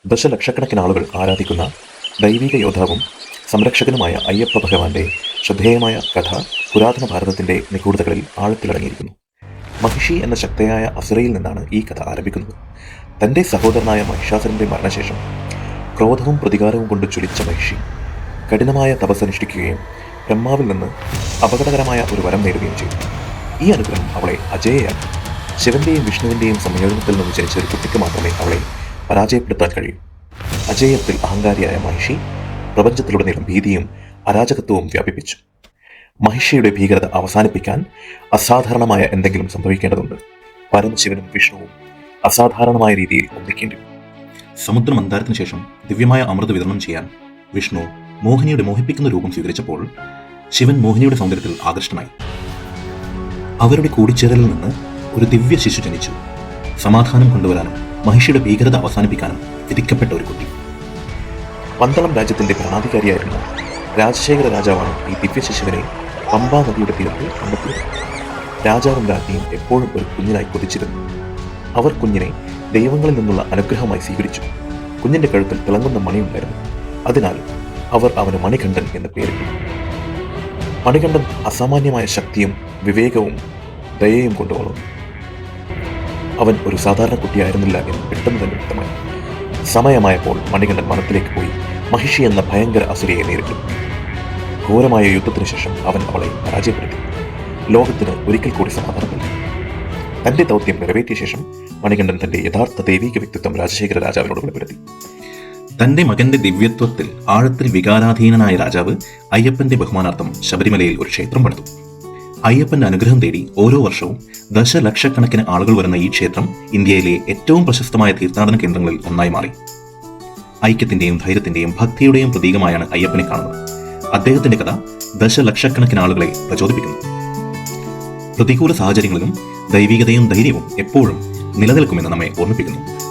ദശലക്ഷക്കണക്കിന് ആളുകൾ ആരാധിക്കുന്ന ദൈവിക യോദ്ധാവും സംരക്ഷകനുമായ അയ്യപ്പ ഭഗവാന്റെ ശ്രദ്ധേയമായ കഥ പുരാതന ഭാരതത്തിന്റെ നിഗൂഢതകളിൽ ആഴത്തിലടങ്ങിയിരിക്കുന്നു. മഹിഷി എന്ന ശക്തയായ അസുരയിൽ നിന്നാണ് ഈ കഥ ആരംഭിക്കുന്നത്. തന്റെ സഹോദരനായ മഹിഷാസുരന്റെ മരണശേഷം ക്രോധവും പ്രതികാരവും കൊണ്ട് ജ്വലിച്ച മഹിഷി കഠിനമായ തപസ്സനുഷ്ഠിക്കുകയും ബ്രഹ്മാവിൽ നിന്ന് അപകടകരമായ ഒരു വരം നേടുകയും ചെയ്തു. ഈ അനുഗ്രഹം അവളെ അജേയയാക്കി. ശിവന്റെയും വിഷ്ണുവിന്റെയും സംയോജനത്തിൽ നിന്ന് ജനിച്ച ഒരു കുട്ടിക്ക് മാത്രമേ അവളെ പരാജയപ്പെടുത്താൻ കഴിയൂ. അജേയത്തിൽ അഹങ്കാരിയായ മഹിഷി പ്രപഞ്ചത്തിലുടനീളം ഭീതിയും അരാജകത്വവും വ്യാപിപ്പിച്ചു. മഹിഷിയുടെ ഭീകരത അവസാനിപ്പിക്കാൻ അസാധാരണമായ എന്തെങ്കിലും സംഭവിക്കേണ്ടതുണ്ട്. പരമശിവനും വിഷ്ണുവും അസാധാരണമായ രീതിയിൽ ഒന്നിക്കേണ്ടി വന്നു. സമുദ്രമന്താരത്തിനു ശേഷം ദിവ്യമായ അമൃത വിതരണം ചെയ്യാൻ വിഷ്ണു മോഹിനിയുടെ മോഹിപ്പിക്കുന്ന രൂപം സ്വീകരിച്ചപ്പോൾ ശിവൻ മോഹിനിയുടെ സൗന്ദര്യത്തിൽ ആകൃഷ്ടനായി. അവരുടെ കൂടിച്ചേരലിൽ നിന്ന് ഒരു ദിവ്യ ശിശു ജനിച്ചു. സമാധാനം കൊണ്ടുവരാനും മഹിഷിയുടെ ഭീകരത അവസാനിപ്പിക്കാനും വിധിക്കപ്പെട്ട ഒരു കുട്ടി. പന്തളം രാജ്യത്തിന്റെ ഭരണാധികാരിയായിരുന്ന രാജശേഖര രാജാവാണ് ഈ ദിവ്യ ശിശുവിനെ പമ്പാ നദിയുടെ തീരത്ത് കണ്ടെത്തിയത്. രാജാവും രാജ്ഞിയും എപ്പോഴും ഒരു കുഞ്ഞിനായി കൊതിച്ചിരുന്നു. അവർ കുഞ്ഞിനെ ദൈവങ്ങളിൽ നിന്നുള്ള അനുഗ്രഹമായി സ്വീകരിച്ചു. കുഞ്ഞിന്റെ കഴുത്തിൽ തിളങ്ങുന്ന മണിയുണ്ടായിരുന്നു. അതിനാൽ അവർ അവന് മണികണ്ഠൻ എന്ന് പേരിട്ടു. മണികണ്ഠൻ അസാമാന്യമായ ശക്തിയും വിവേകവും ദയയും കൊണ്ടുവന്നു. അവൻ ഒരു സാധാരണ കുട്ടിയായിരുന്നില്ല എന്ന് പെട്ടെന്ന് തന്നെ വ്യക്തമായി. സമയമായപ്പോൾ മണികണ്ഠൻ വനത്തിലേക്ക് പോയി മഹിഷി എന്ന ഭയങ്കര അസുരയെ നേരിട്ടു. ഘോരമായ യുദ്ധത്തിനു ശേഷം അവൻ അവളെ പരാജയപ്പെടുത്തി. ലോകത്തിന് ഒരിക്കൽ കൂടി സമാധാനം നൽകി. തന്റെ ദൗത്യം നിറവേറ്റിയ ശേഷം മണികണ്ഠൻ തന്റെ യഥാർത്ഥ ദൈവിക വ്യക്തിത്വം രാജശേഖര രാജാവിനോട് വെളിപ്പെടുത്തി. തന്റെ മകന്റെ ദിവ്യത്വത്തിൽ ആഴത്തിൽ വികാരാധീനനായ രാജാവ് അയ്യപ്പന്റെ ബഹുമാനാർത്ഥം ശബരിമലയിൽ ഒരു ക്ഷേത്രം പണിതു. അയ്യപ്പന്റെ അനുഗ്രഹം തേടി ഓരോ വർഷവും ദശലക്ഷക്കണക്കിന് ആളുകൾ വരുന്ന ഈ ക്ഷേത്രം ഇന്ത്യയിലെ ഏറ്റവും പ്രശസ്തമായ തീർത്ഥാടന കേന്ദ്രങ്ങളിൽ ഒന്നായി മാറി. ഐക്യത്തിന്റെയും ധൈര്യത്തിന്റെയും ഭക്തിയുടെയും പ്രതീകമായാണ് അയ്യപ്പനെ കാണുന്നത്. അദ്ദേഹത്തിന്റെ കഥ ദശലക്ഷക്കണക്കിന് ആളുകളെ പ്രചോദിപ്പിക്കുന്നു. പ്രതികൂല സാഹചര്യങ്ങളിലും ദൈവികതയും ധൈര്യവും എപ്പോഴും നിലനിൽക്കുമെന്ന് നമ്മെ ഓർമ്മിപ്പിക്കുന്നു.